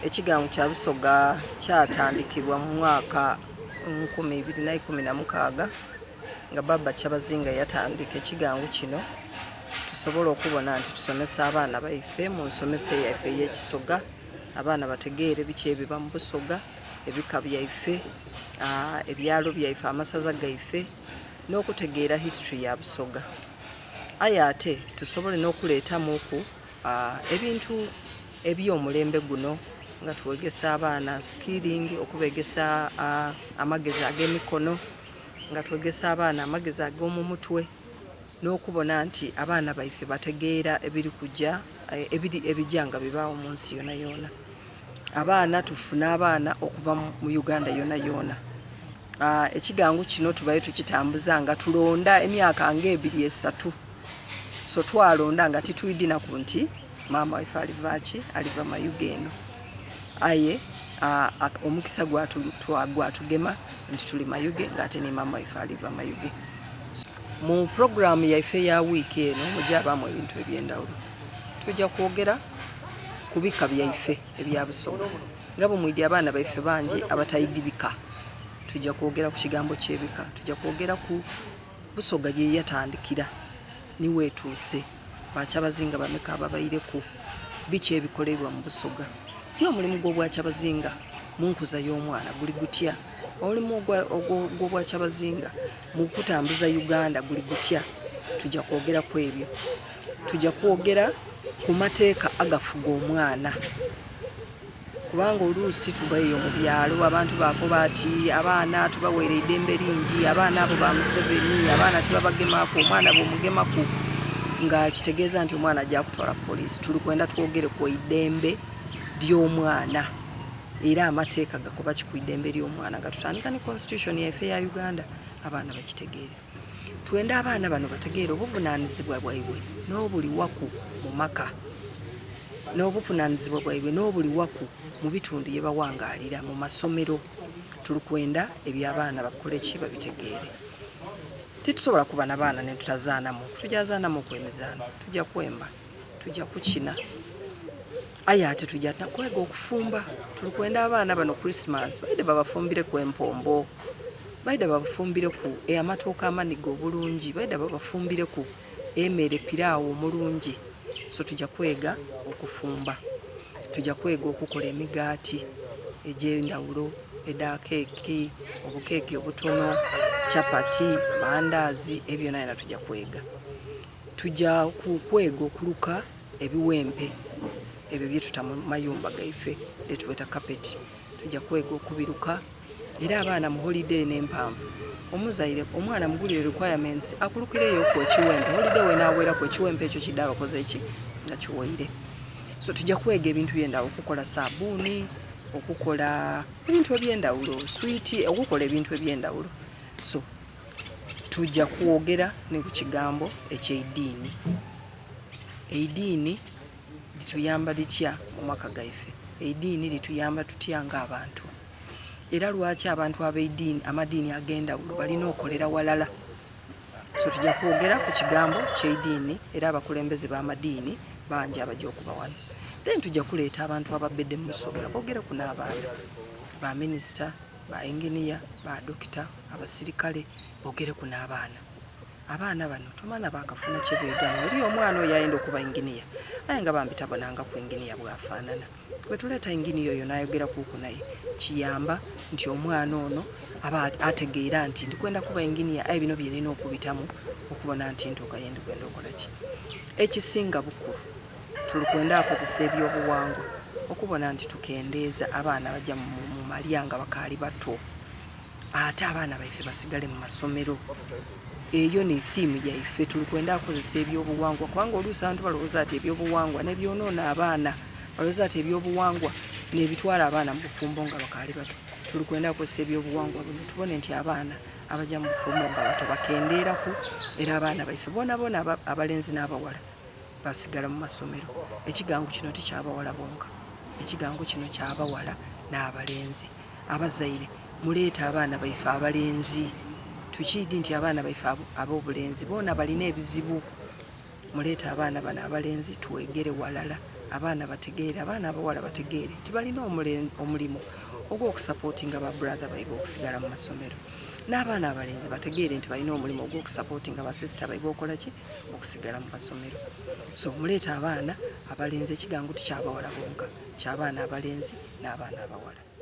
Ekigangu Kya Busoga kyatandikibwa mu mwaka 2016 nga Baba Kyabazinga yatandika ekigangu kino tusobola okubona nti tusomesa abaana baife mu nsomesa yaife y'ekisoga, abaana bategeere biki ebiba mu Busoga, ebika byaife, ebyalo byaife, amasaza gaife, n'okutegeera history ya Busoga. Aye ate tusobole n'okuleetamuku ebintu eby'omulembe guno nga tuwegesa abaana skilling, okubegesa amagezi ag'emikono, nga twegesa abaana amagezi ag'omu mutwe, n'okubona nti abaana baife bategeera ebiri kujja ebijanga bibaawo mu nsi yona yona. Abaana tufuna abaana okuva mu Uganda yona yona. Ekigangu kino tubaye tukitambuza nga tulonda emyaka ng'ebiri esatu. So twalonda nga titwidina ku nti maama waife alivaaki, aliva mayuge eno. Aye omukisa gwatugema nti tuli mayuge ng'ate ne maama waife aliva mayuge. Mu programu yaife ya wiiki eno mujja abaamu ebintu eby'endawulo. Tujja kwogera ku bika byaife ebya Busoga. Nga bwe mwidi abaana baife bangi abatayidi bika. Tujja kwogera ku kigambo ky'ebika. Tujja kwogera ku Busoga gye yatandikira niwe etuuse. Bakyabazinga bameka ababayireku, biki ebikolebwa mu Busoga. Ye omulimu gw'Obwakyabazinga mu nkuza y'omwana guli gutya? Omulimu gw'Obwakyabazinga mu kutambuza Uganda guli gutya? Tujja kwogera ku ebyo. Tujja kwogera ku mateeka agafuga omwana. Kubanga oluusi tubayo mu byalo abantu baako bati abaana tubaweera eddembe lingi, abaana abo ba Museveni, abaana tebabagemaako, omwana bw'omugemaku nga kitegeeza nti omwana ajja kutwala poliisi. Tuli kwenda twogere ku eddembe ly'omwana era amateeka gakoba ki ku eddembe ly'omwana nga tutandika ne constitution yaife ya Uganda abaana bakitegeere. Twenda abaana bano bategeere obuvunaanyizibwa bwaibwe n'obuli waku mu maka, n'obuvunaanyizibwa bwaibwe n'obuli waku mu bitundu bye bawangaalira mu masomero. Tuli kwenda eby'abaana bakole ki babitegeere. Titusobola kuba n'abaana ne tutazaanamu. Tujazaanamu kwemizaano, tujja kwemba, tujja kukina. Aye ate tujja kwega okufumba. Tuli kwenda abaana bano Christmas baide babafumbire ku empombo, baide babafumbire ku amatooka amaniga obulungi, baide babafumbire ku emmere piraawo omulungi. So tujja kwega okufumba, tujja kwega okukola emigaati egy'endawulo, eda keeki, obukeeki obutono, chapati, mandaazi, ebyo naye tujja kwega. Tujja kwega okuluka ebiwempe ebyo byetuta mu mayumba gaife letuweta carpet. Tujja kwega okubiruka era abaana mu holiday n'empanvu omuzaire omwana mugulire requirements akulukireyo ku ekiwempe holiday we naawera ku ekiwempe ekyo kidda abakoze eki nga kiwoire. So tujja kwega ebintu by'endawulo, okukola sabuuni, okukola ebintu eby'endawulo, sweet, okukola ebintu eby'endawulo. So tujja kwogera ne ku kigambo eky'eddiini. Eddiini lituyamba litya mu maka gaife? Eddiini lituyamba tutya ng'abantu? Era lwaki abantu ab'eddiini amadiini ag'endawulo balina okolera walala? So tujja kwogera ku kigambo ky'eddiini era abakulembeze b'amadiini bangi abajja okuba wano. Then tujja kuleeta abantu ababedde mu Busoga boogere ku n'abaana, ba minisita, ba engineer, ba dokita, abasirikale, boogere ku n'abaana. Abaana bano tomana bakafuna kye beegamu. Eri omwana oyo ayenda okuba engineer naye nga bambi tabonanga ku engineer bw'afaanana. Bwe tuleeta engineer oyo n'ayogera kuku naye kiyamba nti omwana ono aba ategeera nti ndikwenda kuba engineer, aye bino byenina okubitamu okubona nti ntuuka ye ndikwenda okola ki. Ekisinga bukulu tuli kwenda akozesa ebyobuwangwa okubona nti tukendeeza abaana bajja mu malya nga bakaali bato, ate abaana baife basigale mu masomero. Eyo ne theme yaife. Tuli kwenda akozesa ebyobuwangwa kubanga oluusi abantu balowooza ati ebyobuwangwa ne byonoona abaana, balowooza ati ebyobuwangwa n'ebitwala abaana mu bufumbo nga bakaali bato. Tuli kwenda akozesa ebyobuwangwa bino tubone nti abaana abajja mu bufumbo nga bato bakendeeraku era abaana baife boona boona abalenzi n'abawala basigala mu masomero. Ekigangu kino tikyabawala bonka, ekigangu kino kyabawala n'abalenzi. Abazaire muleeta abaana baife abalenzi. Tukidi nti abaana baife ab'obulenzi boona balina ebizibu. muleeta abaana bano abalenzi tuwegere walala, abaana bategeere, abaana abawala bategeere tibalina omulimu ogw'okusapootinga ba brother baibwe okusigala mu masomero, n'abaana abalenzi bategeere nti balina omulimu ogw'okusapootinga basisita baibwe okolaki okusigala mu masomero. So muleeta abaana abalenzi, ekigangu tikyabawala bonka, ky'abaana abalenzi n'abaana abawala.